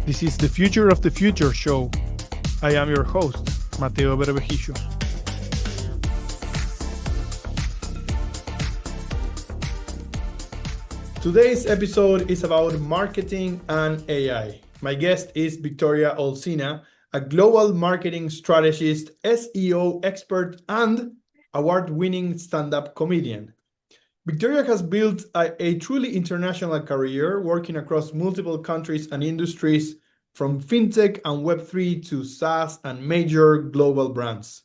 This is the Future of the Future show. I am your host, Mateo Berbejicio. Today's episode is about marketing and AI. My guest is Victoria Olsina, a global marketing strategist, SEO expert, and award-winning stand-up comedian. Victoria has built a truly international career, working across multiple countries and industries, from fintech and Web3 to SaaS and major global brands.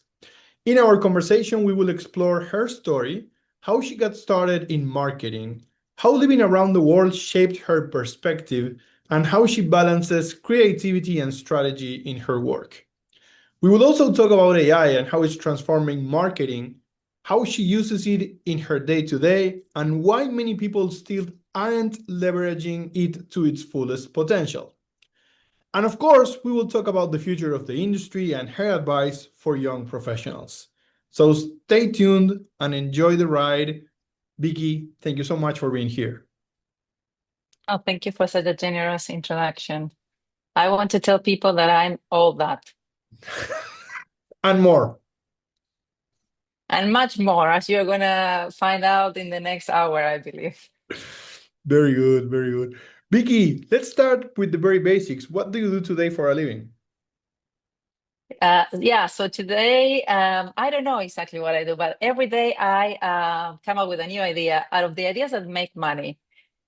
In our conversation, we will explore her story, how she got started in marketing, how living around the world shaped her perspective, and how she balances creativity and strategy in her work. We will also talk about AI and how it's transforming marketing, how she uses it in her day-to-day, and why many people still aren't leveraging it to its fullest potential. And of course, we will talk about the future of the industry and her advice for young professionals. So stay tuned and enjoy the ride. Vicky, thank you so much for being here. Oh, thank you for such a generous introduction. I want to tell people that I'm all that. And more. And much more, as you're going to find out in the next hour, I believe. Very good, very good. Vicky, let's start with the very basics. What do you do today for a living? So today, I don't know exactly what I do, but every day I come up with a new idea. Out of the ideas that make money,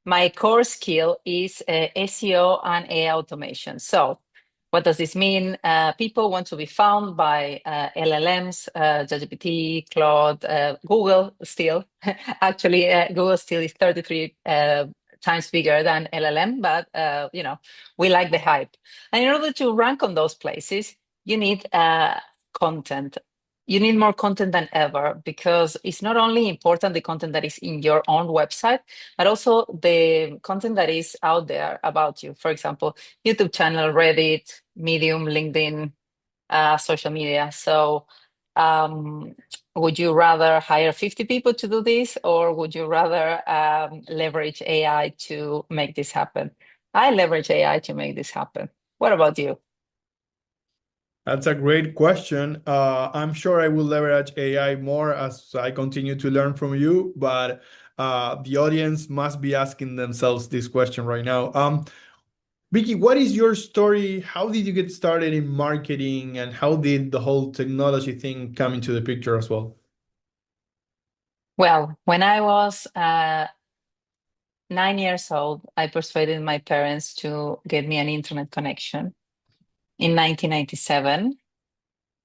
my core skill is SEO and AI automation. So what does this mean? People want to be found by LLMs, GPT, Claude, Google still. Actually, Google still is 33 times bigger than LLM, but we like the hype. And in order to rank on those places, you need content. You need more content than ever, because it's not only important the content that is in your own website, but also the content that is out there about you. For example, YouTube channel, Reddit, Medium, LinkedIn, social media. So would you rather hire 50 people to do this, or would you rather leverage AI to make this happen? I leverage AI to make this happen. What about you? That's a great question. I'm sure I will leverage AI more as I continue to learn from you, but the audience must be asking themselves this question right now. Vicky, what is your story? How did you get started in marketing, and how did the whole technology thing come into the picture as well? Well, when I was 9 years old, I persuaded my parents to get me an internet connection. In 1997,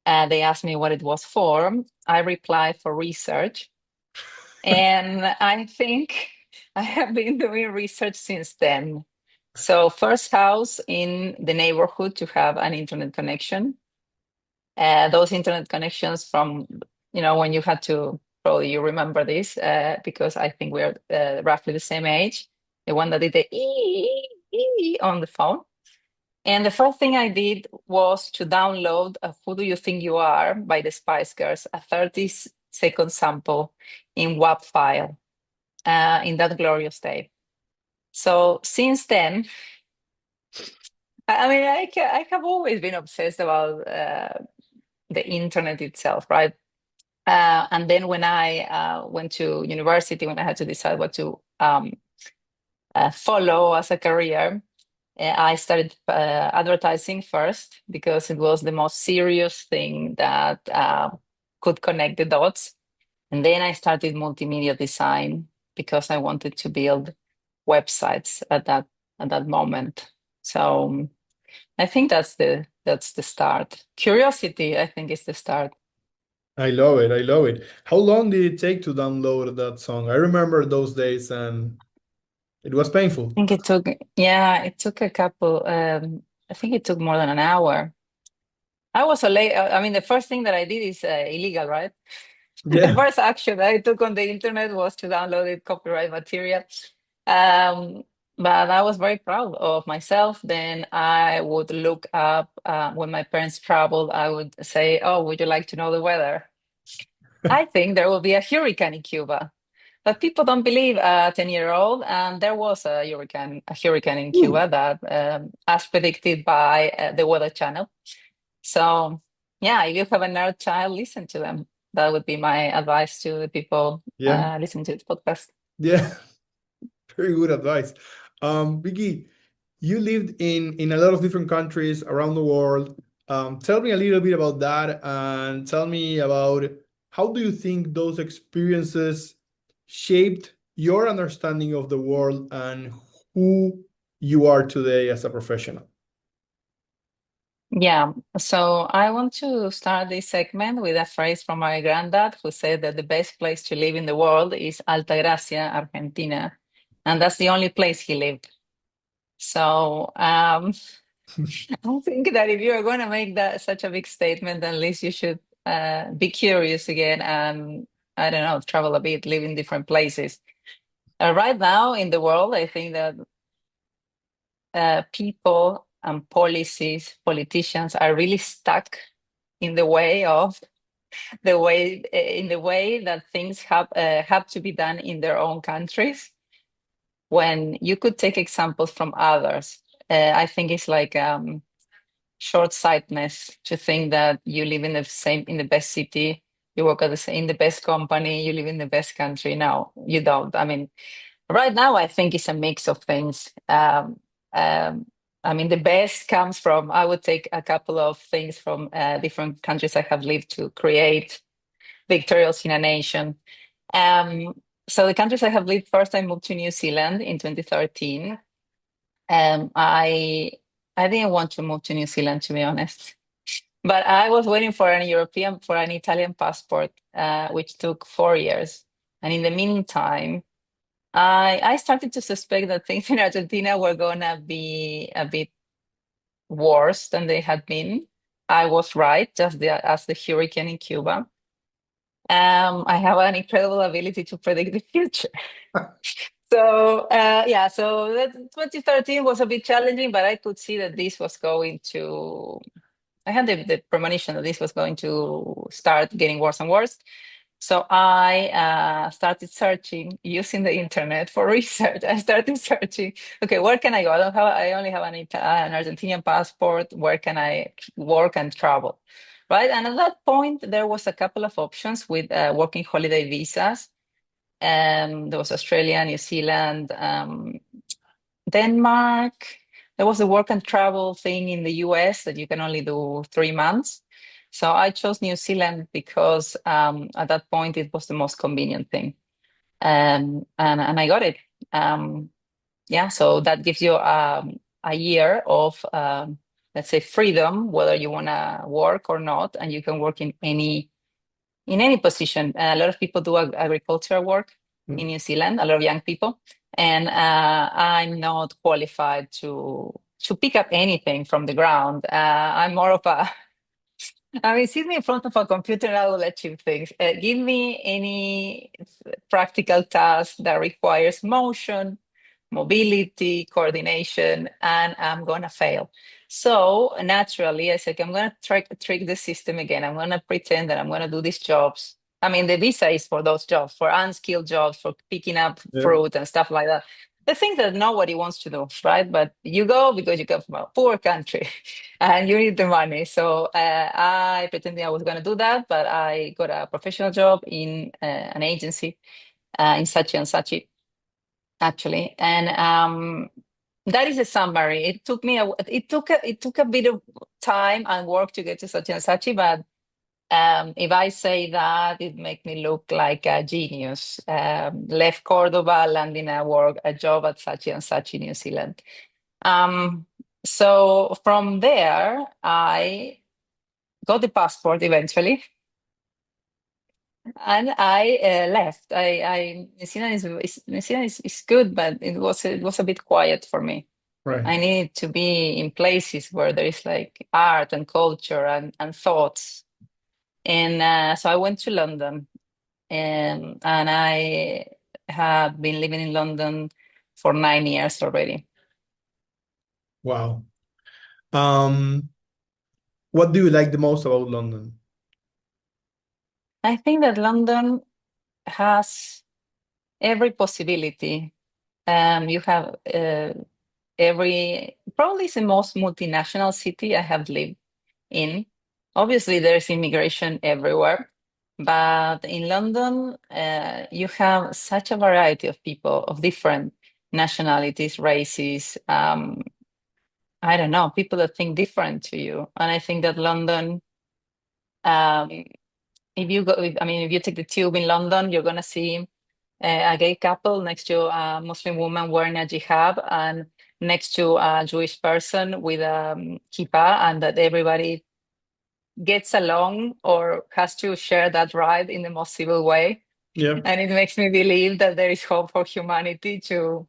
they asked me what it was for. I replied for research. And I think I have been doing research since then. So first house in the neighborhood to have an internet connection. Those internet connections from, when you had to, probably you remember this, because I think we're roughly the same age. The one that did the on the phone. And the first thing I did was to download Who Do You Think You Are by the Spice Girls, a 30-second sample in WAV file in that glorious day. So since then, I mean, I have always been obsessed about the internet itself, right? And then when I went to university, when I had to decide what to follow as a career, I started advertising first, because it was the most serious thing that could connect the dots. And then I started multimedia design, because I wanted to build websites at that moment. So I think that's the start. Curiosity, I think, is the start. I love it. I love it. How long did it take to download that song? I remember those days, and it was painful. I think it took a couple, I think it took more than an hour. I was so late. I mean, the first thing that I did is illegal, right? The Yeah. first action that I took on the internet was to download it, copyright material. Um, but I was very proud of myself. Then I would look up, when my parents traveled, I would say, "Oh, would you like to know the weather? I think there will be a hurricane in Cuba." But people don't believe a 10-year-old. And there was a hurricane in Cuba that, as predicted by the Weather Channel. So, yeah, if you have a nerd child, listen to them. That would be my advice to the people listening to this podcast. Yeah, very good advice. Vicky, you lived in a lot of different countries around the world. Tell me a little bit about that and tell me about how do you think those experiences shaped your understanding of the world and who you are today as a professional? Yeah, so I want to start this segment with a phrase from my granddad who said that the best place to live in the world is Altagracia, Argentina. And that's the only place he lived. So I think that if you are going to make that such a big statement, at least you should be curious again and, I don't know, travel a bit, live in different places. Right now in the world, I think that people and politicians are really stuck in the way that things have to be done in their own countries. When you could take examples from others, I think it's like short-sightedness to think that you live in the best city, you work in the best company, you live in the best country. No, you don't. I mean, right now, I think it's a mix of things. I mean, the best comes from, I would take a couple of things from different countries I have lived to create Victoria Olsina nation. So the countries I have lived, first I moved to New Zealand in 2013. I didn't want to move to New Zealand, to be honest. But I was waiting for an Italian passport, which took 4 years. And in the meantime, I started to suspect that things in Argentina were going to be a bit worse than they had been. I was right, just as the hurricane in Cuba. I have an incredible ability to predict the future. So that 2013 was a bit challenging, but I could see that this was going to. I had the premonition that this was going to start getting worse and worse. So I started searching using the internet for research. I started searching, okay, where can I go? I only have an Argentinian passport. Where can I work and travel? Right. And at that point, there was a couple of options with working holiday visas. There was Australia, New Zealand, Denmark. There was a work and travel thing in the US that you can only do 3 months. So I chose New Zealand because at that point it was the most convenient thing. And I got it. So that gives you a year of, let's say, freedom, whether you want to work or not, and you can work in any position. A lot of people do agricultural work in New Zealand, a lot of young people. And I'm not qualified to pick up anything from the ground. I'm more of a sit me in front of a computer and I will achieve things. Give me any practical task that requires motion, mobility, coordination, and I'm going to fail. So naturally, I said, I'm going to trick the system again. I'm going to pretend that I'm going to do these jobs. I mean, the visa is for those jobs, for unskilled jobs, for picking up fruit and stuff like that. The things that nobody wants to do, right? But you go because you come from a poor country and you need the money. So I pretended I was going to do that, but I got a professional job in an agency in Saatchi and Saatchi, actually. And that is a summary. It took a bit of time and work to get to Saatchi and Saatchi, but if I say that, it makes me look like a genius. Left Cordoba, landing a job at Saatchi and Saatchi, New Zealand. So from there, I got the passport eventually, and I left. New Zealand is good, but it was a bit quiet for me. Right. I needed to be in places where there is like art and culture and thoughts. And so I went to London, and I have been living in London for 9 years already. Wow. What do you like the most about London? I think that London has every possibility. You have probably it's the most multinational city I have lived in. Obviously, there's immigration everywhere, but in London, you have such a variety of people of different nationalities, races. I don't know, people that think different to you, and I think that London. If you go, if you take the tube in London, you're gonna see a gay couple next to a Muslim woman wearing a hijab, and next to a Jewish person with a kippah, and that everybody gets along or has to share that ride in the most civil way. Yeah. And it makes me believe that there is hope for humanity to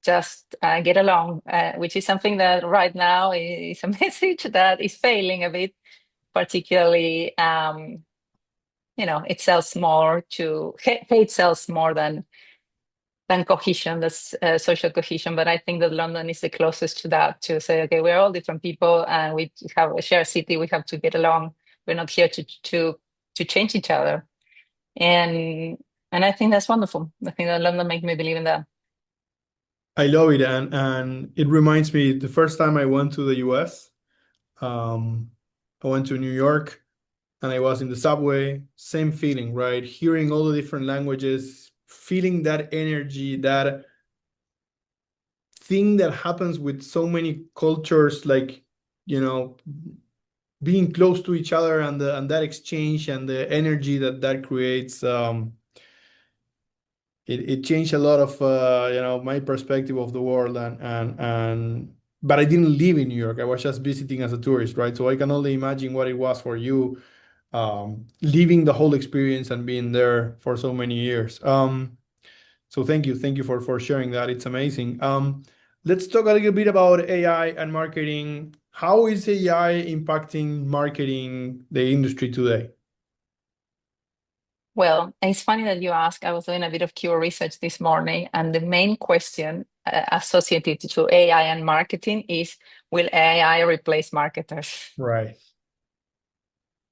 just get along, which is something that right now is a message that is failing a bit, particularly, it sells more to, hate sells more than cohesion, that's social cohesion. But I think that London is the closest to that, to say, okay, we're all different people and we have a shared city, we have to get along. We're not here to change each other. And I think that's wonderful. I think that London makes me believe in that. I love it, and it reminds me the first time I went to the US. I went to New York, and I was in the subway. Same feeling, right? Hearing all the different languages, feeling that energy, that thing that happens with so many cultures, like, being close to each other, and that exchange and the energy that creates. It changed a lot of my perspective of the world, and but I didn't live in New York. I was just visiting as a tourist, right? So I can only imagine what it was for you, living the whole experience and being there for so many years. So thank you for sharing that. It's amazing. Let's talk a little bit about AI and marketing. How is AI impacting marketing, the industry today? Well, it's funny that you ask. I was doing a bit of keyword research this morning, and the main question associated to AI and marketing is, will AI replace marketers? Right.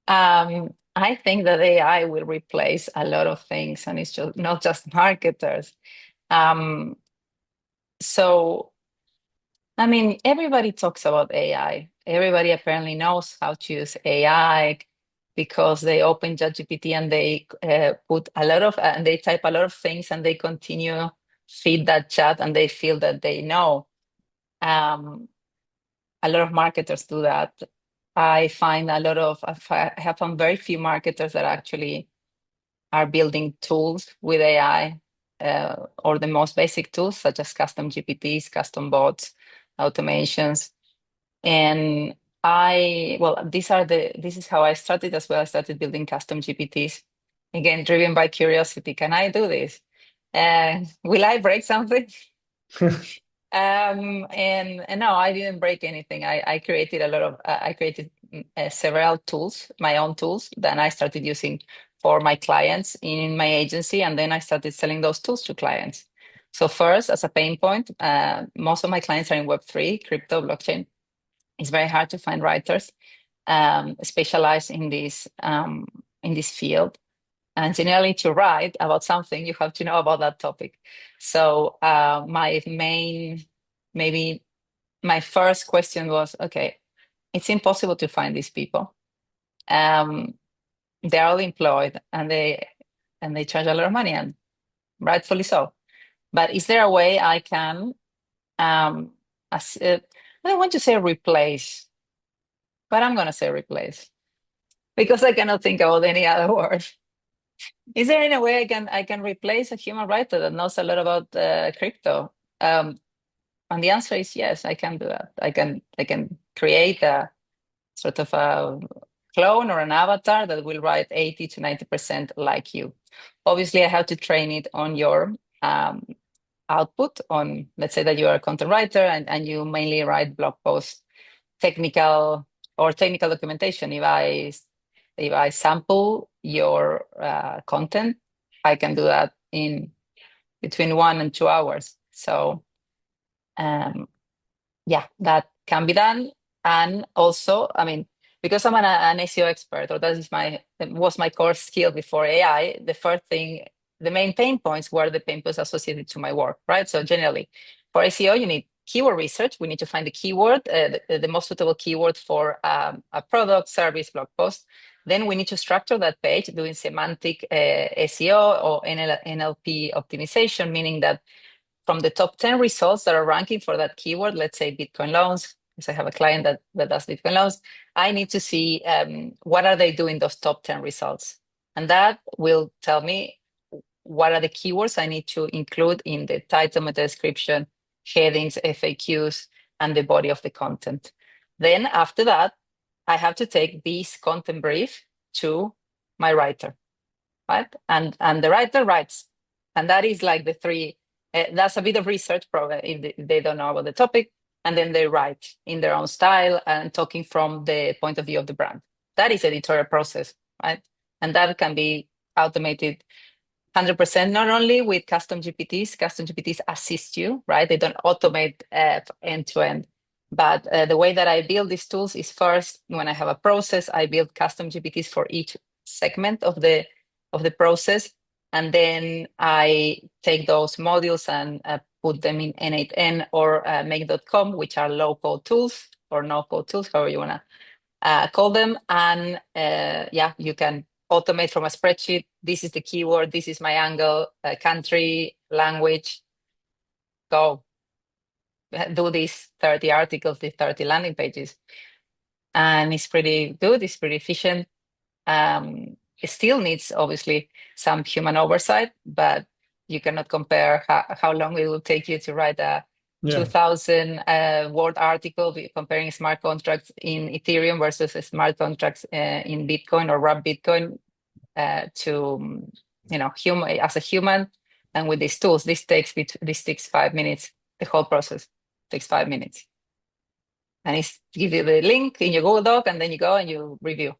I think that AI will replace a lot of things, and it's just not just marketers. Um, so, everybody talks about AI. Everybody apparently knows how to use AI because they open ChatGPT and they put a lot of, and they type a lot of things, and they continue feed that chat, and they feel that they know. Um, a lot of marketers do that. I have found very few marketers that actually are building tools with AI, or the most basic tools such as custom GPTs, custom bots, automations. And this is how I started as well. I started building custom GPTs, again, driven by curiosity. Can I do this? Will I break something? And no, I didn't break anything. I created several tools, my own tools, that I started using for my clients in my agency, and then I started selling those tools to clients. So first, as a pain point, most of my clients are in Web3, crypto, blockchain. It's very hard to find writers specialized in this field. And generally, to write about something, you have to know about that topic. So maybe my first question was, okay, it's impossible to find these people. They're all employed, and they charge a lot of money, and rightfully so. But is there a way I can, I don't want to say replace, but I'm going to say replace because I cannot think about any other word. Is there any way I can replace a human writer that knows a lot about crypto? And the answer is yes, I can do that. I can create a sort of a clone or an avatar that will write 80 to 90% like you. Obviously, I have to train it on your output. On, let's say that you are a content writer and you mainly write blog posts, technical documentation. If I sample your content, I can do that in between 1 and 2 hours. So yeah, that can be done. And also, because I'm an SEO expert, or that was my core skill before AI, the the main pain points were the pain points associated to my work, right? So generally, for SEO, you need keyword research. We need to find the keyword, the most suitable keyword for a product, service, blog post. Then we need to structure that page doing semantic SEO or NLP optimization, meaning that from the top 10 results that are ranking for that keyword, let's say Bitcoin loans, because I have a client that does Bitcoin loans, I need to see what are they doing those top 10 results. And that will tell me what are the keywords I need to include in the title, meta description, headings, FAQs, and the body of the content. Then after that, I have to take this content brief to my writer, right? And the writer writes, and that is like the three. That's a bit of research, probably, if they don't know about the topic, and then they write in their own style and talking from the point of view of the brand. That is editorial process, right? And that can be automated 100%, not only with custom GPTs. Custom GPTs assist you, right? They don't automate end to end. But the way that I build these tools is first, when I have a process, I build custom GPTs for each segment of the process. And then I take those modules and put them in N8N or make.com, which are low-code tools or no-code tools, however you want to call them. And yeah, you can automate from a spreadsheet. This is the keyword. This is my angle, country, language. Go do these 30 articles, these 30 landing pages. And it's pretty good. It's pretty efficient. It still needs, obviously, some human oversight, but you cannot compare how long it will take you to write a 2,000 word article comparing smart contracts in Ethereum versus smart contracts in Bitcoin or wrap Bitcoin to, human as a human. And with these tools, this takes 5 minutes. The whole process takes 5 minutes. And it's give you the link in your Google Doc, and then you go and you review.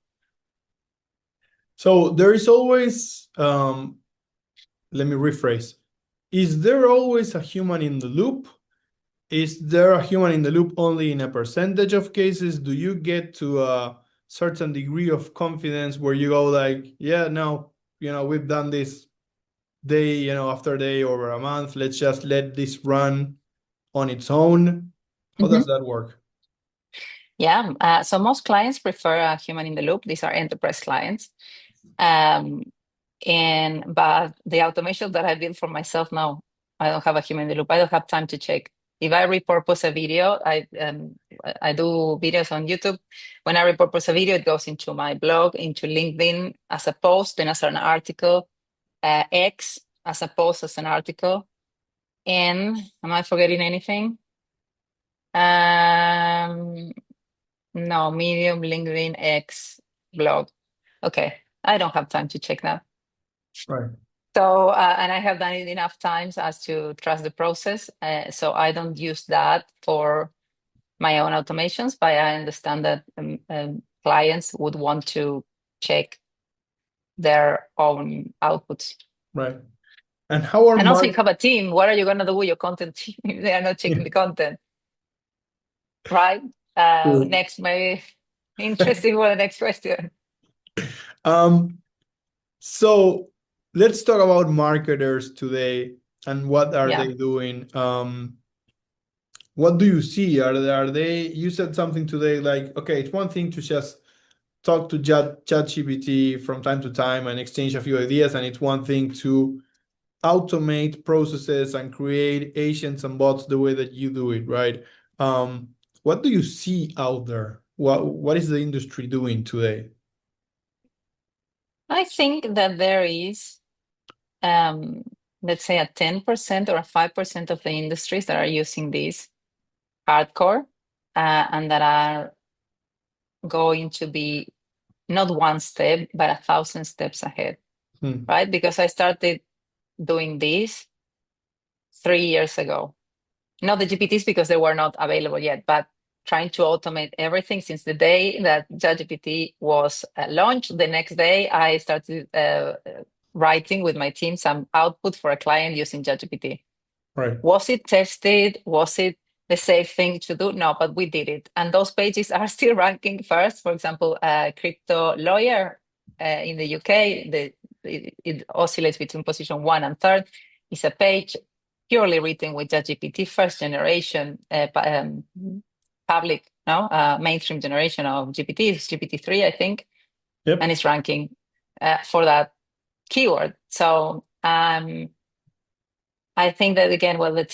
So there is always, let me rephrase. Is there always a human in the loop? Is there a human in the loop only in a percentage of cases? Do you get to a certain degree of confidence where you go like, yeah, no, we've done this day, after day, over a month. Let's just let this run on its own. How does that work? Yeah, so most clients prefer a human in the loop. These are enterprise clients. But the automation that I built for myself now, I don't have a human in the loop. I don't have time to check. If I repurpose a video, I do videos on YouTube. When I repurpose a video, it goes into my blog, into LinkedIn as a post, then as an article, X as a post, as an article. And am I forgetting anything? No, Medium, LinkedIn, X, blog. Okay, I don't have time to check now. Right. So, and I have done it enough times as to trust the process. So I don't use that for my own automations, but I understand that clients would want to check their own outputs. Right. And how are also you have a team. What are you going to do with your content team if they are not checking the content? Right? Next, maybe interesting for the next question. So let's talk about marketers today and what are they doing. What do you see? Are they? You said something today like, okay, it's one thing to just talk to ChatGPT from time to time and exchange a few ideas, and it's one thing to automate processes and create agents and bots the way that you do it, right? What do you see out there? What is the industry doing today? I think that there is, let's say, a 10% or a 5% of the industries that are using this hardcore and that are going to be not one step, but 1,000 steps ahead, right? Because I started doing this 3 years ago. Not the GPTs because they were not available yet, but trying to automate everything since the day that ChatGPT was launched. The next day, I started writing with my team some output for a client using ChatGPT. Right. Was it tested? Was it the safe thing to do? No, but we did it. And those pages are still ranking first. For example, a crypto lawyer in the UK, it oscillates between position 1 and 3rd. It's a page purely written with ChatGPT, first generation public, mainstream generation of GPTs, GPT-3, I think. Yep. And it's ranking for that keyword. So I think that, again, well, the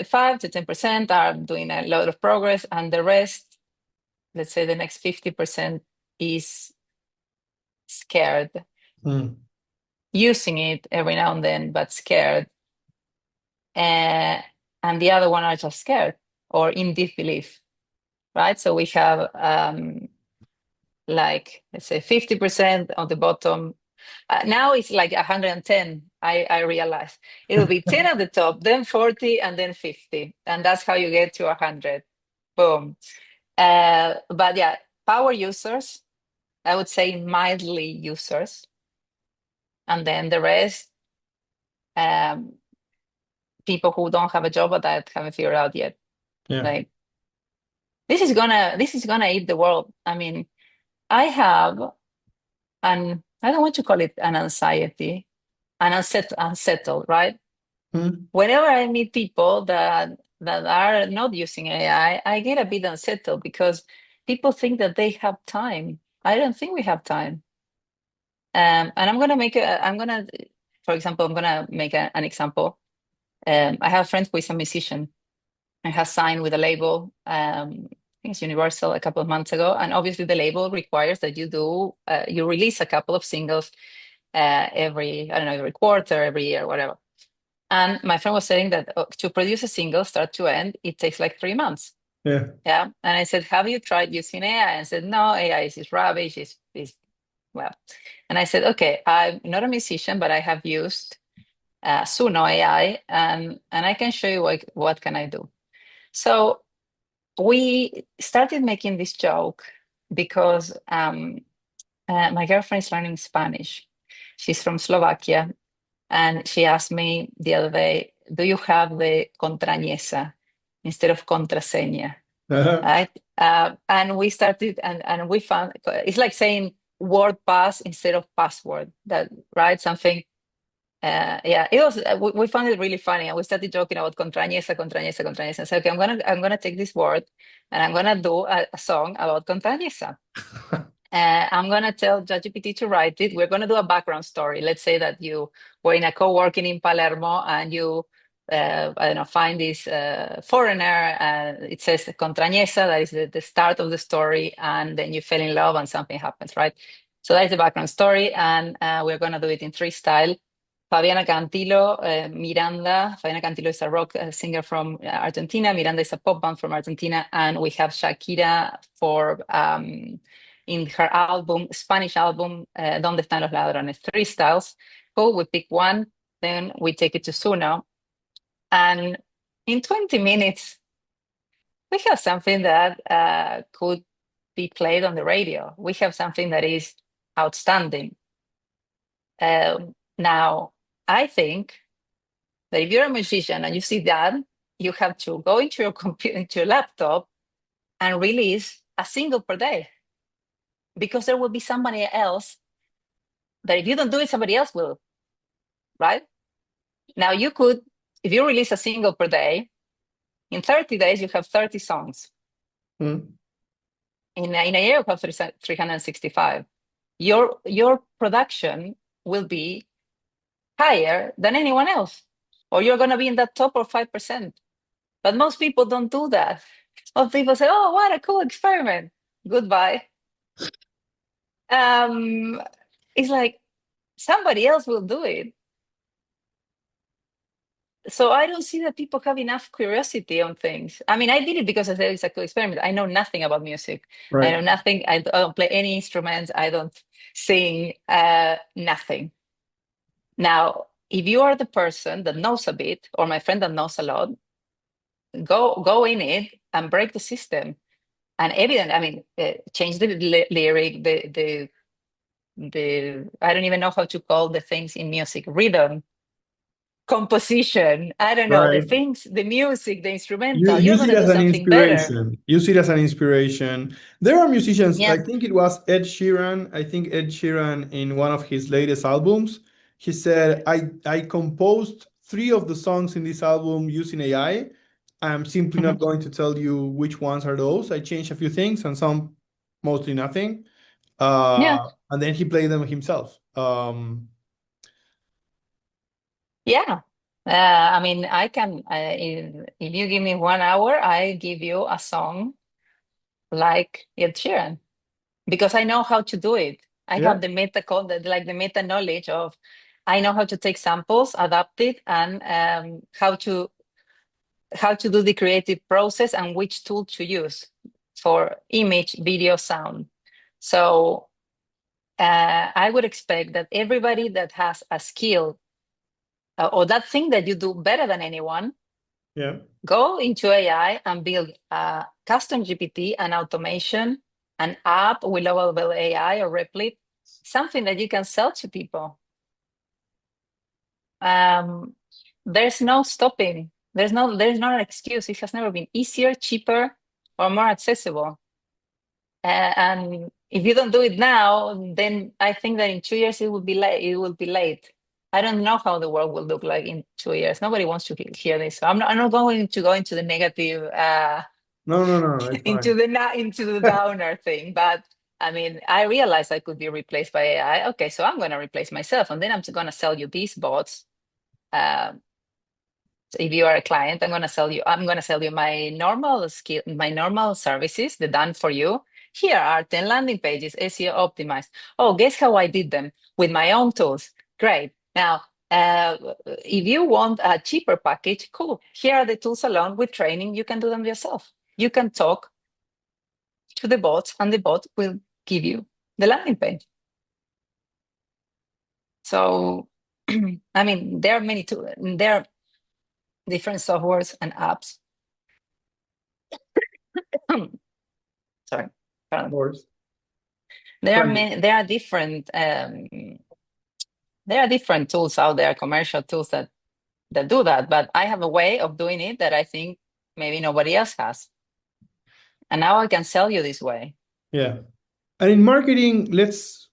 5 to 10% are doing a lot of progress, and the rest, let's say the next 50%, is scared, using it every now and then, but scared. And the other one are just scared or in disbelief, right? So we have like, let's say 50% on the bottom. Now it's like 110. I realize it'll be 10 at the top, then 40, and then 50, and that's how you get to 100. Boom. But yeah, power users, I would say mildly users, and then the rest, people who don't have a job but that haven't figured out yet. Yeah. Like, this is gonna eat the world. I mean, I have I don't want to call it an anxiety, an unsettled, right? Whenever I meet people that are not using AI, I get a bit unsettled because people think that they have time. I don't think we have time. And I'm gonna make for example, I'm gonna make an example. I have a friend who is a musician and has signed with a label. I think it's Universal, a couple of months ago, and obviously the label requires that you release a couple of singles every quarter, every year, whatever. And my friend was saying that to produce a single start to end, it takes like 3 months. Yeah. And I said, have you tried using AI? And said, no, AI is rubbish. Is well. And I said, okay, I'm not a musician, but I have used Suno AI, and I can show you what can I do. So we started making this joke because my girlfriend is learning Spanish. She's from Slovakia, and she asked me the other day, do you have the contrañesa instead of contraseña? Right? And we started, and we found, it's like saying word pass instead of password, right? Something. Yeah, it was. We found it really funny, and we started joking about contrañesa. And said, okay, I'm gonna take this word, and I'm gonna do a song about contrañesa. I'm gonna tell ChatGPT to write it. We're gonna do a background story. Let's say that you were in a co-working in Palermo, and you, I don't know, find this foreigner. It says contrañesa. That is the start of the story, and then you fell in love, and something happens, right? So that is the background story, and we're gonna do it in 3 style. Fabiana Cantilo, Miranda. Fabiana Cantilo is a rock singer from Argentina. Miranda is a pop band from Argentina. And we have Shakira in her album, Spanish album, ¿Dónde están los ladrones? 3 styles. Cool, we pick one, then we take it to Suno. And in 20 minutes, we have something that could be played on the radio. We have something that is outstanding. Now, I think that if you're a musician and you see that, you have to go into your computer, into your laptop, and release a single per day, because there will be somebody else that if you don't do it, somebody else will, right? Now you could, if you release a single per day, in 30 days, you have 30 songs. In a year, you have 365. Your production will be higher than anyone else, or you're going to be in that top or 5%. But most people don't do that. Most people say, oh, what a cool experiment. Goodbye. It's like somebody else will do it. So I don't see that people have enough curiosity on things. I mean, I did it because I said it's a cool experiment. I know nothing about music. Right. I know nothing. I don't play any instruments. I don't sing, nothing. Now, if you are the person that knows a bit, or my friend that knows a lot, go in it and break the system. And change the lyric, the I don't even know how to call the things in music, rhythm, composition, I don't know, the things, the music, the instrumental. You're going to do something better. Use it as an inspiration. There are musicians, I think it was Ed Sheeran. I think Ed Sheeran, in one of his latest albums, he said, I composed 3 of the songs in this album using AI. I'm simply not going to tell you which ones are those. I changed a few things and some mostly nothing. Yeah. And then he played them himself. Yeah. I mean, I can, if you give me 1 hour, I give you a song like Ed Sheeran because I know how to do it. I Yeah, have the like the meta knowledge of, I know how to take samples, adapt it, and how to do the creative process and which tool to use for image, video, sound. So I would expect that everybody that has a skill or that thing that you do better than anyone, yeah, go into AI and build a custom GPT, an automation, an app with lovable AI or Replit, something that you can sell to people. There's no stopping. There's not an excuse. It has never been easier, cheaper, or more accessible. And if you don't do it now, then I think that in 2 years it will be late. It will be late. I don't know how the world will look like in 2 years. Nobody wants to hear this. So I'm not going to go into the negative, no, it's fine. into the downer thing. But I mean, I realized I could be replaced by AI. Okay, so I'm going to replace myself, and then I'm going to sell you these bots. So if you are a client, I'm going to sell you my normal skill, my normal services, the done for you. Here are 10 landing pages, SEO optimized. Oh, guess how I did them with my own tools. Great. Now, if you want a cheaper package, cool. Here are the tools alone with training. You can do them yourself. You can talk to the bot, and the bot will give you the landing page. So, I mean, there are many tools. There are different softwares and apps. Sorry. Of course. There are Right. many, there are different tools out there, commercial tools that do that, but I have a way of doing it that I think maybe nobody else has. And now I can sell you this way. Yeah. And in marketing, let's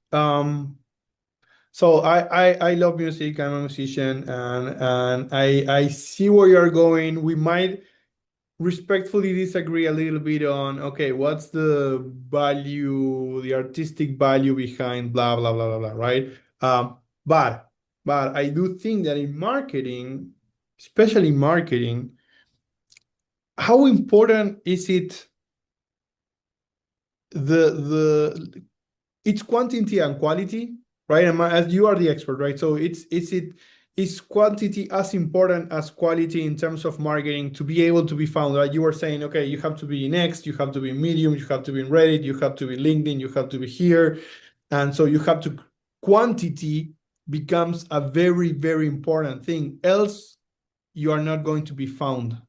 so I love music. I'm a musician, and I see where you're going. We might respectfully disagree a little bit on, okay, what's the value, the artistic value behind blah blah blah blah blah, right? But I do think that in marketing, especially marketing, how important is it the it's quantity and quality, right? And as you are the expert, right? So is quantity as important as quality in terms of marketing to be able to be found, right? You were saying, okay, you have to be in X, you have to be in Medium, you have to be in Reddit, you have to be LinkedIn, you have to be here. And so you have to, quantity becomes a very, very important thing. Else you are not going to be found.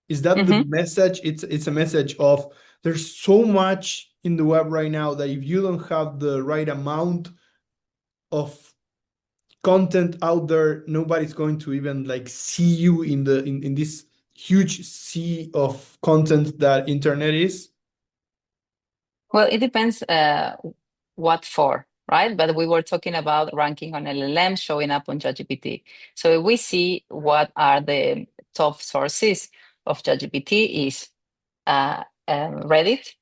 Is that the message? It's a message of there's so much in the web right now that if you don't have the right amount of content out there, nobody's going to even like see you in this huge sea of content that internet is. Well, it depends what for, right? But we were talking about ranking on LLM, showing up on ChatGPT. So if we see what are the top sources of ChatGPT is Reddit,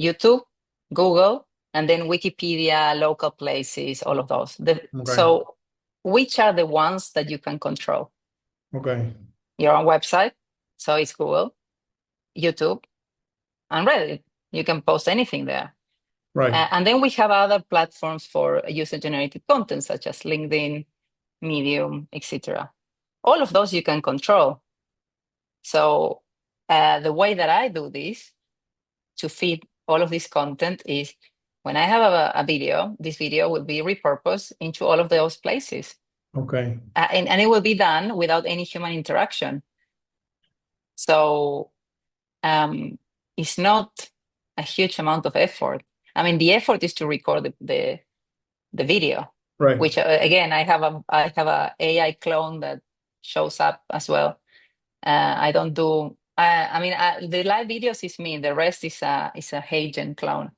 YouTube, Google, and then Wikipedia, local places, all of those. Okay. So which are the ones that you can control? Okay. Your own website, so it's Google, YouTube, and Reddit. You can post anything there. Right. And then we have other platforms for user-generated content, such as LinkedIn, Medium, etc. All of those you can control. So the way that I do this to feed all of this content is when I have a video, this video will be repurposed into all of those places. Okay. And it will be done without any human interaction. So it's not a huge amount of effort. I mean, the effort is to record the video, Right. which again, I have a AI clone that shows up as well. I don't do. I mean, the live videos is me. The rest is a Hagen clone.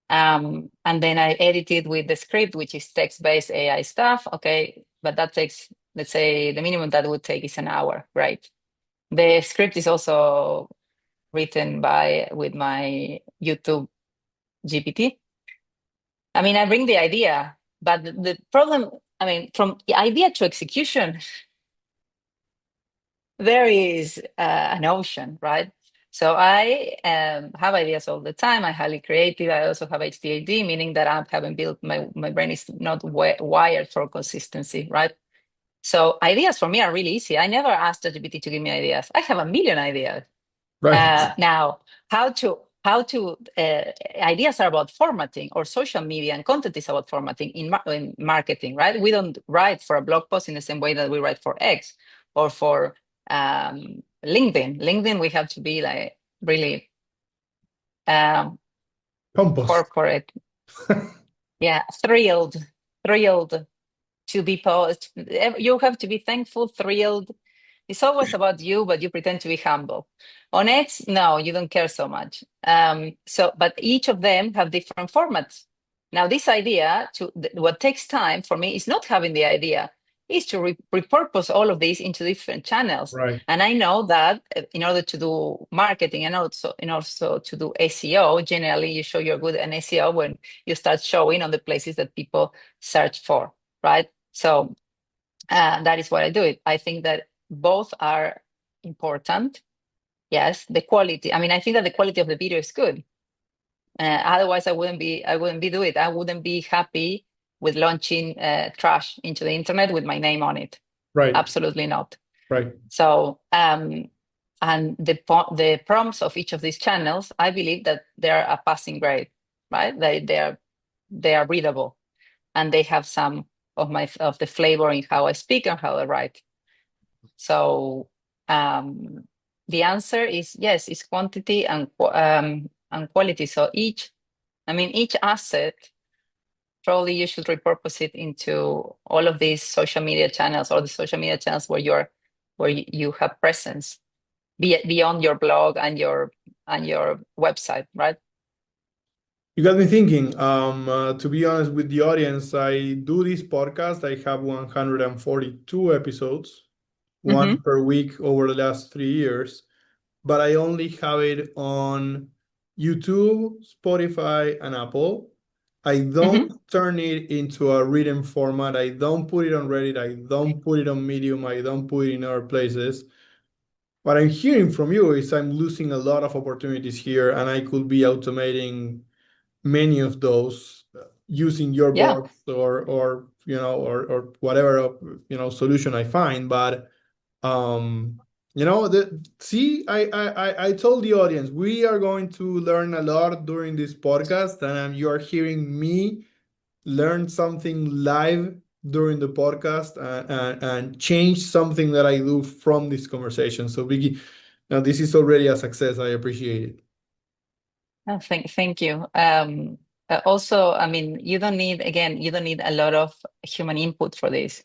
And then I edit it with the script, which is text-based AI stuff. Okay, but that takes, let's say, the minimum that would take is an hour, right? The script is also written with my YouTube GPT. I mean, I bring the idea, but the problem, I mean, from the idea to execution, there is an ocean, right? So I have ideas all the time. I'm highly creative. I also have HDAD, meaning that I haven't built, my brain is not wired for consistency, right? So ideas for me are really easy. I never asked ChatGPT to give me ideas. I have a million ideas. Right. Now, how to ideas are about formatting, or social media and content is about formatting in marketing, right? We don't write for a blog post in the same way that we write for X or for LinkedIn. We have to be like really Compost. corporate. Yeah, thrilled to be post. You have to be thankful, thrilled. It's always about you, but you pretend to be humble. On X, no, you don't care so much. But each of them have different formats. Now, this idea, what takes time for me is not having the idea, is to repurpose all of these into different channels. Right. And I know that in order to do marketing and also to do SEO, generally you show you're good at SEO when you start showing on the places that people search for, right? So that is why I do it. I think that both are important. Yes, the quality. I mean, I think that the quality of the video is good. Otherwise, I wouldn't be doing it. I wouldn't be happy with launching trash into the internet with my name on it. Right. Absolutely not. Right. So, and the prompts of each of these channels, I believe that they are a passing grade, right? They are readable, and they have some of the flavor in how I speak and how I write. So the answer is yes, it's quantity and quality. So each asset, probably you should repurpose it into all of these social media channels, or the social media channels where you have presence beyond your blog and your website, right? You got me thinking. To be honest with the audience, I do this podcast. I have 142 episodes, one Mm-hmm. per week over the last 3 years, but I only have it on YouTube, Spotify, and Apple. I don't Mm-hmm. turn it into a written format. I don't put it on Reddit. I don't put it on Medium. I don't put it in other places. What I'm hearing from you is I'm losing a lot of opportunities here, and I could be automating many of those using your Yeah. box or or whatever solution I find. But I told the audience we are going to learn a lot during this podcast, and you are hearing me learn something live during the podcast, and change something that I do from this conversation. So Vicky, now this is already a success. I appreciate it. Oh, thank you. Also, I mean, you don't need a lot of human input for this.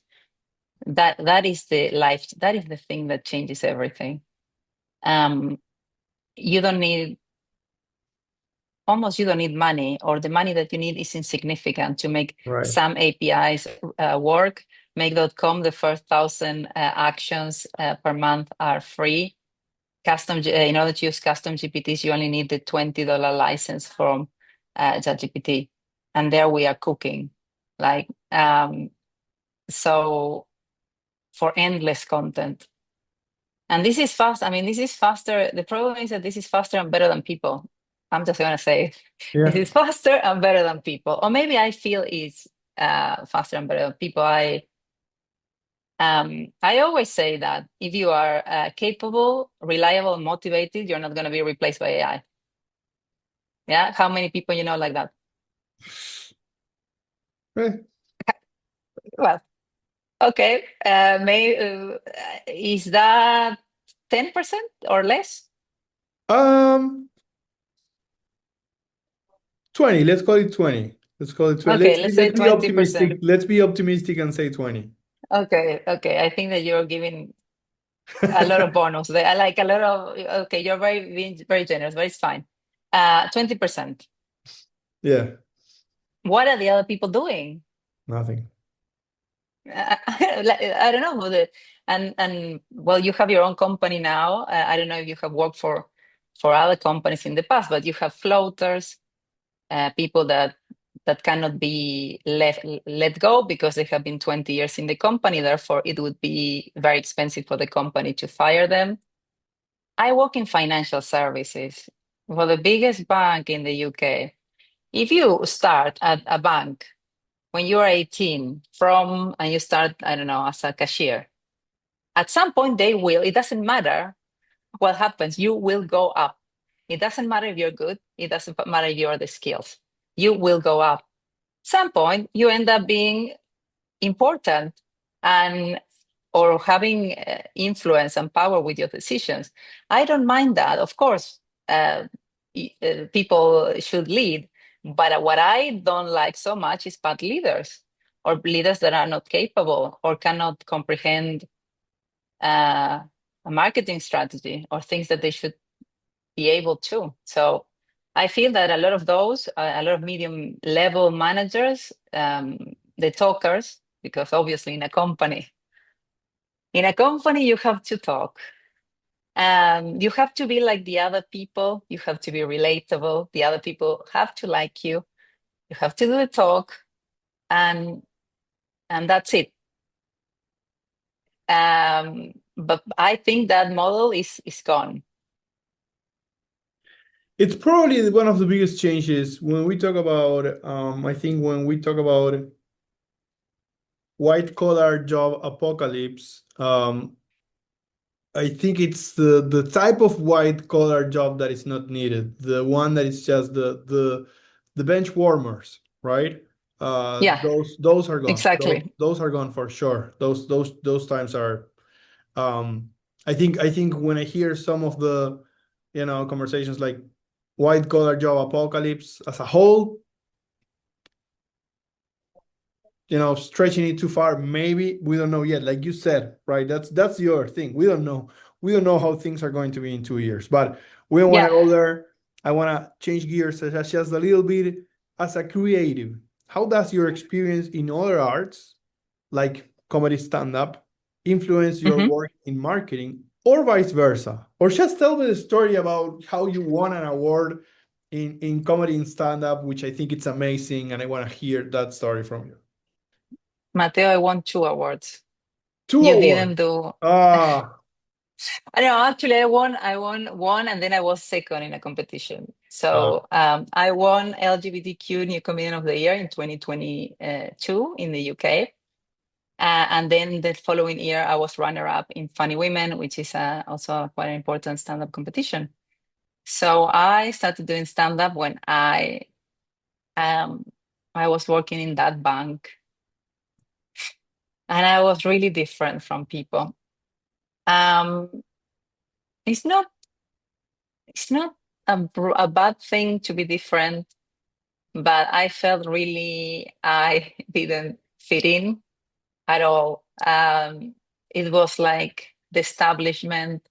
That is the thing that changes everything. Um, you don't need you don't need money, or the money that you need is insignificant to make Right. some APIs work. Make.com, the first 1,000 actions per month are free. In order to use custom GPTs, you only need the $20 license from ChatGPT, and there we are cooking. Like so for endless content. And this is fast. I mean, this is faster. The problem is that this is faster and better than people. I'm just gonna say, this Yeah. is faster and better than people. Or maybe I feel it's faster and better than people. I always say that if you are capable, reliable, and motivated, you're not gonna be replaced by AI. Yeah, how many people you know like that? Eh, Well, okay. Is that 10% or less? Um, 20. Let's call it 20. Let's call it 20. Okay, let's say Let's be 20%. optimistic. Let's be optimistic and say 20. Okay. I think that you're giving a lot of bonus. I like a lot of. Okay, you're being very generous, but it's fine. 20%. Yeah, What are the other people doing? nothing. I don't know. And well, you have your own company now. I don't know if you have worked for other companies in the past, but you have floaters, people that cannot be let go because they have been 20 years in the company. Therefore, it would be very expensive for the company to fire them. I work in financial services for the biggest bank in the UK. If you start at a bank when you are 18 and you start, I don't know, as a cashier, at some point they will, it doesn't matter what happens, you will go up. It doesn't matter if you're good, it doesn't matter if you're the skills, you will go up. Some point you end up being important and or having influence and power with your decisions. I don't mind that. Of course, people should lead, but what I don't like so much is bad leaders or leaders that are not capable or cannot comprehend a marketing strategy or things that they should be able to. So I feel that a lot of those, a lot of medium level managers, the talkers, because obviously in a company you have to talk. You have to be like the other people. You have to be relatable. The other people have to like you. You have to do the talk, and that's it. But I think that model is gone. It's probably one of the biggest changes when we talk about, I think when we talk about white collar job apocalypse, I think it's the type of white collar job that is not needed, the one that is just the bench warmers, right? Yeah, Those are gone. exactly. Those are gone for sure. Those times are. Um, I think when I hear some of the, conversations like white collar job apocalypse as a whole, stretching it too far, maybe we don't know yet. Like you said, right? That's your thing. We don't know how things are going to be in 2 years, but we don't want to Yeah. go there. I want to change gears just a little bit as a creative. How does your experience in other arts, like comedy stand-up, influence your Hmm. work in marketing, or vice versa? Or just tell me the story about how you won an award in comedy and stand-up, which I think it's amazing, and I want to hear that story from you. Mateo, I won 2 awards. Two You didn't awards. do. Ah, I know. Actually, I won one, and then I was second in a competition. ah. So I won LGBTQ New Comedian of the Year in 2022 in the UK. And then the following year, I was runner-up in Funny Women, which is also quite an important stand-up competition. So I started doing stand-up when um, I was working in that bank, and I was really different from people. Um, it's not a bad thing to be different, but I felt really I didn't fit in at all. It was like the establishment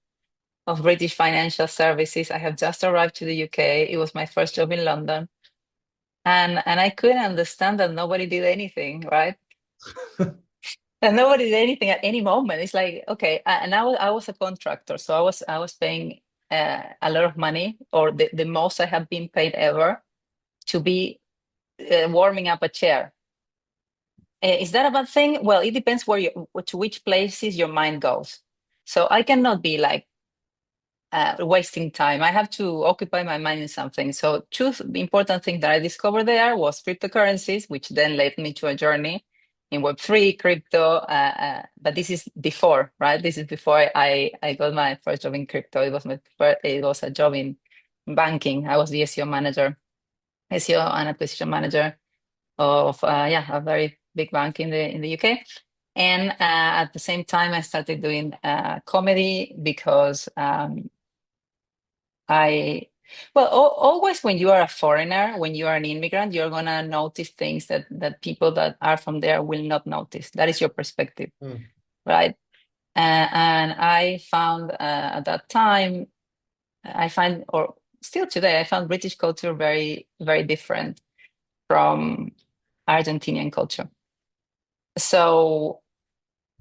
of British financial services. I have just arrived to the UK. It was my first job in London. And I couldn't understand that nobody did anything, right? And nobody did anything at any moment. It's like, okay, and I was a contractor, so I was paying a lot of money, or the most I have been paid ever, to be warming up a chair. Is that a bad thing? Well, it depends to which places your mind goes. So I cannot be like wasting time. I have to occupy my mind in something. So two important things that I discovered there was cryptocurrencies, which then led me to a journey in Web3, crypto. But this is before, right? This is before I got my first job in crypto. It was a job in banking. I was the SEO manager, SEO and acquisition manager of a very big bank in the UK. And at the same time, I started doing comedy because always when you are a foreigner, when you are an immigrant, you're gonna notice things that people that are from there will not notice. That is your perspective, Mm. right? And I found at that time, or still today, I found British culture very, very different from Argentinian culture. So,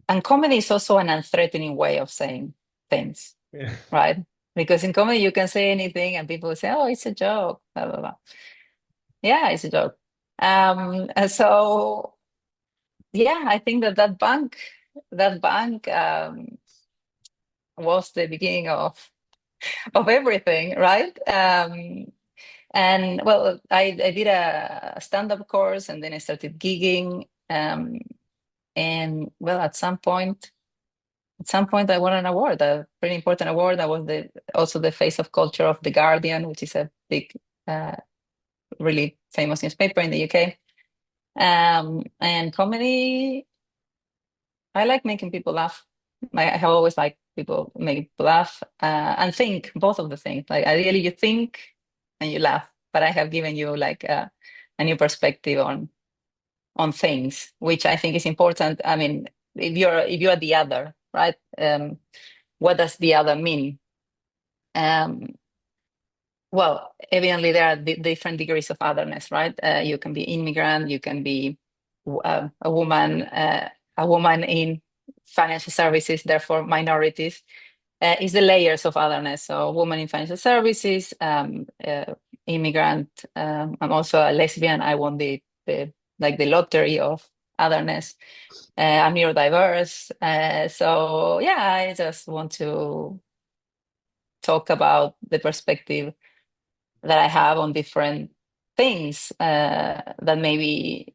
and comedy is also an unthreatening way of saying things, Yeah. right? Because in comedy you can say anything and people say, "Oh, it's a joke." Blah blah blah. Yeah, it's a joke. And so yeah, I think that bank was the beginning of everything, right? And well, I did a stand-up course and then I started gigging. And well, at some point I won an award, a pretty important award. I was also the face of culture of The Guardian, which is a big, uh, really famous newspaper in the UK. And comedy, I like making people laugh. I have always liked people making people laugh, and think, both of the things. Like ideally you think and you laugh, but I have given you like a new perspective on things, which I think is important. I mean, if you're the other, right? What does the other mean? Um, well, evidently there are different degrees of otherness, right? You can be immigrant, you can be a woman in financial services, therefore minorities. Is the layers of otherness. So, woman in financial services, immigrant. I'm also a lesbian. I won the lottery of otherness. I'm neurodiverse. So yeah, I just want to talk about the perspective that I have on different things that maybe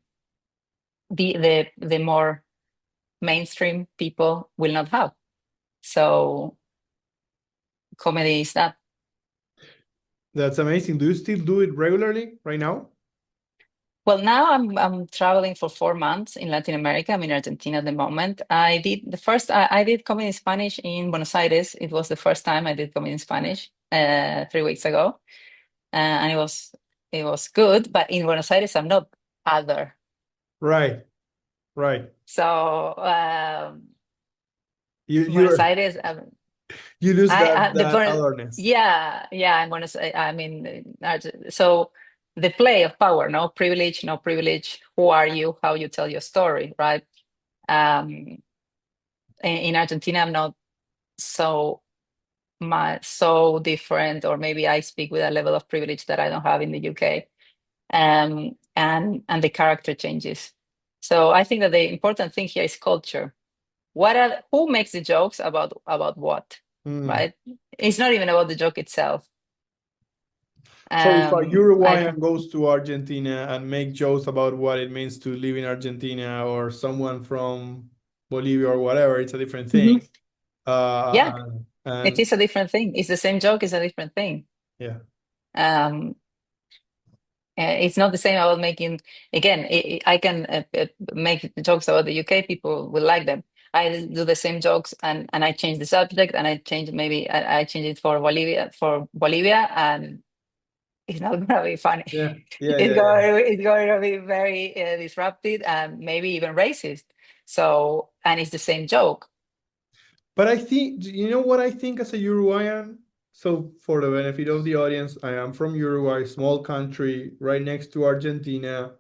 the more mainstream people will not have. So comedy is that. That's amazing. Do you still do it regularly right now? Well, now I'm traveling for 4 months in Latin America. I'm in Argentina at the moment. I did comedy in Spanish in Buenos Aires. It was the first time I did comedy in Spanish 3 weeks ago, and it was good. But in Buenos Aires, I'm not other. Right, right. So You Buenos you Aires, you lose I the that Buenos, awareness. yeah, yeah. In Buenos, I mean, so the play of power, no privilege, no privilege. Who are you? How you tell your story, right? Um, in Argentina, I'm not so much so different, or maybe I speak with a level of privilege that I don't have in the UK. And the character changes. So I think that the important thing here is culture. Who makes the jokes about what, Mm. right? It's not even about the joke itself. So if a I Uruguayan goes to Argentina and make jokes about what it means to live in Argentina, or someone from Bolivia or whatever, it's a different Mhm. thing. Yeah, it And is a different thing. It's the same joke, it's a different thing. yeah, Um, it's not the same about making, again, I can make jokes about the UK, people will like them. I do the same jokes, and I change the subject, and I change, maybe I change it for Bolivia, and it's not gonna be funny. yeah, yeah, It's yeah, yeah. going to be very disruptive and maybe even racist. So, and it's the same joke. But I think, you know what I think as a Uruguayan? So, for the benefit of the audience, I am from Uruguay, small country right next to Argentina.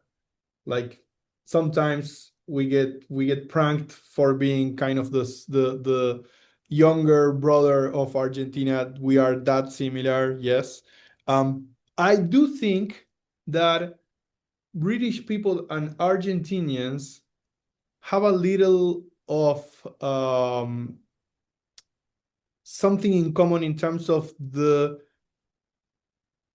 Like sometimes we get pranked for being kind of the younger brother of Argentina. We are that similar, yes. I do think that British people and Argentinians have a little of something in common in terms of the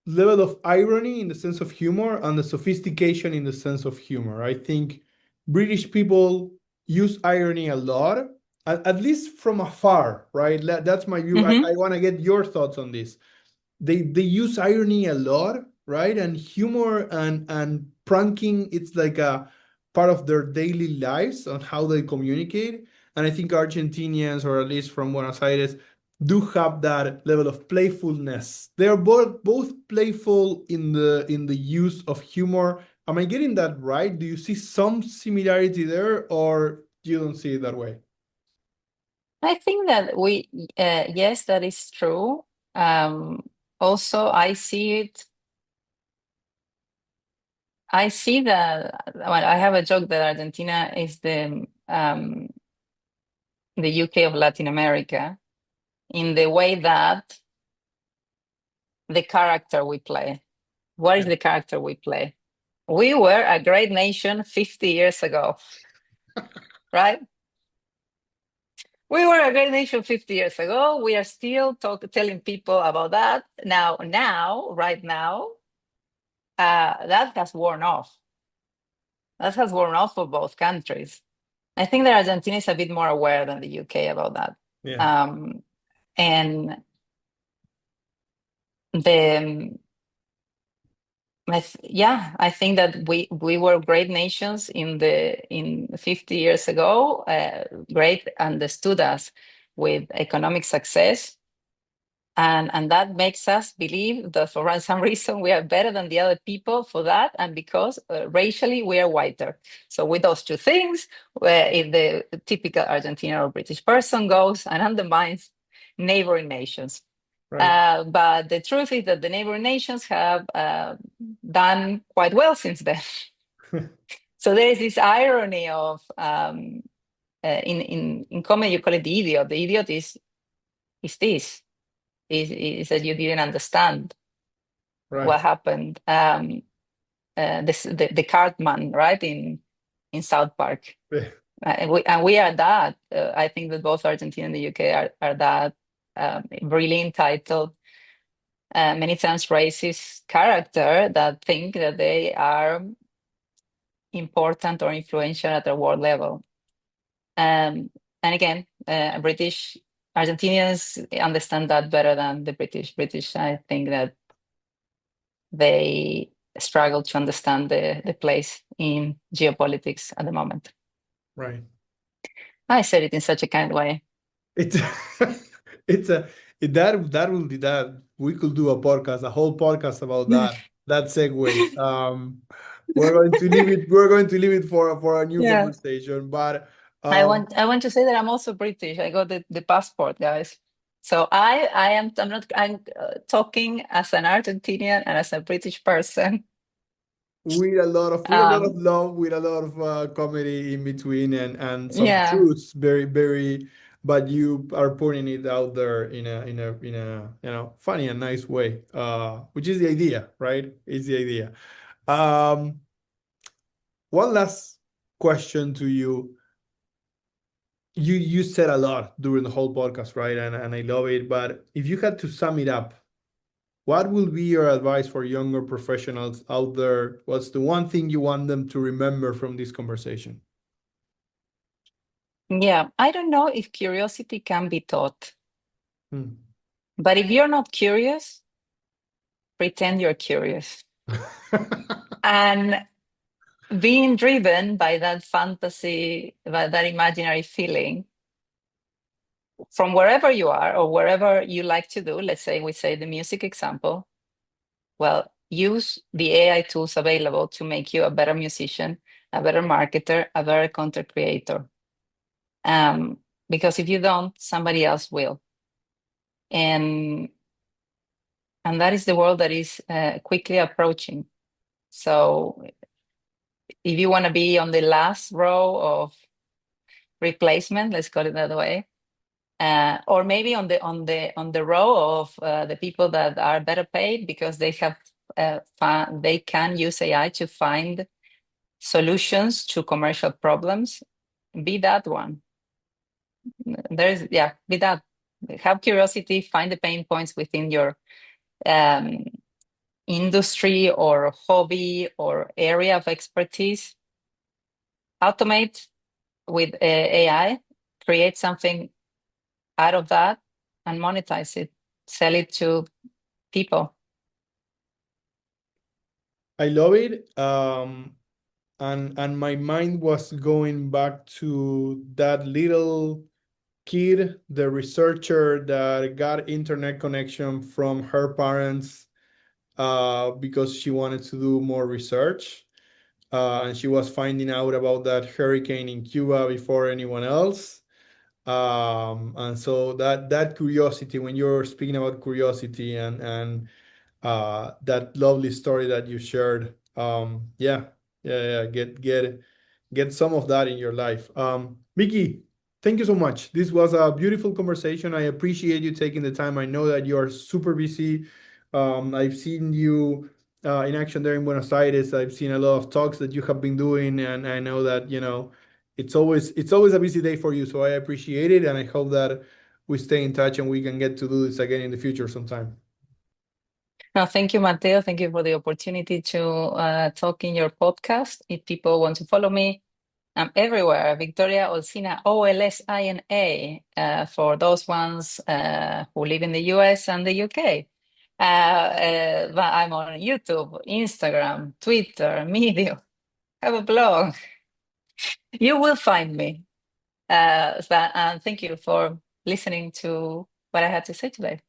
level of irony in the sense of humor and the sophistication in the sense of humor. I think British people use irony a lot, at least from afar, right? That's my view. I, Hmm. I want to get your thoughts on this. They use irony a lot, right? And humor and pranking, it's like a part of their daily lives on how they communicate. And I think Argentinians, or at least from Buenos Aires, do have that level of playfulness. They are both playful in the use of humor. Am I getting that right? Do you see some similarity there, or you don't see it that way? I think that yes, that is true. Also, I see it I see that. Well, I have a joke that Argentina is the UK of Latin America in the way that the character we play. What is Yeah. the character we play? We were a great nation 50 years ago, right? We were a great nation 50 years ago. We are still telling people about that. Right now, that has worn off. That has worn off for both countries. I think that Argentina is a bit more aware than the UK about that. Yeah. Um, and the I think that we were great nations in 50 years ago. Great understood us with economic success, and that makes us believe that for some reason we are better than the other people for that, and because racially we are whiter. So with those two things, if the typical Argentinian or British person goes and undermines neighboring nations, Right. but the truth is that the neighboring nations have done quite well since then. So there is this irony of in comedy you call it the idiot. The idiot is this is that you didn't understand Right. what happened. The Cartman, right, in South Park. Yeah. And we are that. I think that both Argentina and the UK are that really entitled, many times racist character that think that they are important or influential at the world level. And again, British Argentinians understand that better than the British. British, I think that they struggle to understand the place in geopolitics at the moment. Right. I said it in such a kind way. It's it's a that will be that we could do a podcast, a whole podcast about that segue. We're going to leave it for a new Yeah. conversation. But I want to say that I'm also British. I got the passport, guys. So I'm not I'm talking as an Argentinian and as a British person. with a lot of Um, love, with a lot of comedy in between, and some yeah, truths, very, but you are putting it out there in a funny and nice way, which is the idea, right? Is the idea. Um, one last question to you. You said a lot during the whole podcast, right? And I love it. But if you had to sum it up, what will be your advice for younger professionals out there? What's the one thing you want them to remember from this conversation? yeah. I don't know if curiosity can be taught, Hmm. but if you're not curious, pretend you're curious. And being driven by that fantasy, by that imaginary feeling, from wherever you are or wherever you like to do, let's say we say the music example, well, use the AI tools available to make you a better musician, a better marketer, a better content creator. Because if you don't, somebody else will. And that is the world that is quickly approaching. So if you want to be on the last row of replacement, let's call it that way, or maybe on the row of the people that are better paid because they have they can use AI to find solutions to commercial problems. Be that one. Be that. Have curiosity, find the pain points within your um, industry or hobby or area of expertise. Automate with AI, create something out of that, and monetize it. Sell it to people. I love it. And my mind was going back to that little kid, the researcher that got internet connection from her parents because she wanted to do more research. And she was finding out about that hurricane in Cuba before anyone else. And so that curiosity, when you're speaking about curiosity and that lovely story that you shared, Yeah, yeah, yeah. Get some of that in your life. Vicky, thank you so much. This was a beautiful conversation. I appreciate you taking the time. I know that you are super busy. I've seen you in action there in Buenos Aires. I've seen a lot of talks that you have been doing, and I know that it's always a busy day for you. So I appreciate it, and I hope that we stay in touch and we can get to do this again in the future sometime. No, thank you, Mateo. Thank you for the opportunity to talk in your podcast. If people want to follow me, I'm everywhere. Victoria Olsina, Olsina, for those ones who live in the US and the UK. But I'm on YouTube, Instagram, Twitter, Medium. I have a blog. You will find me. Thank you for listening to what I had to say today.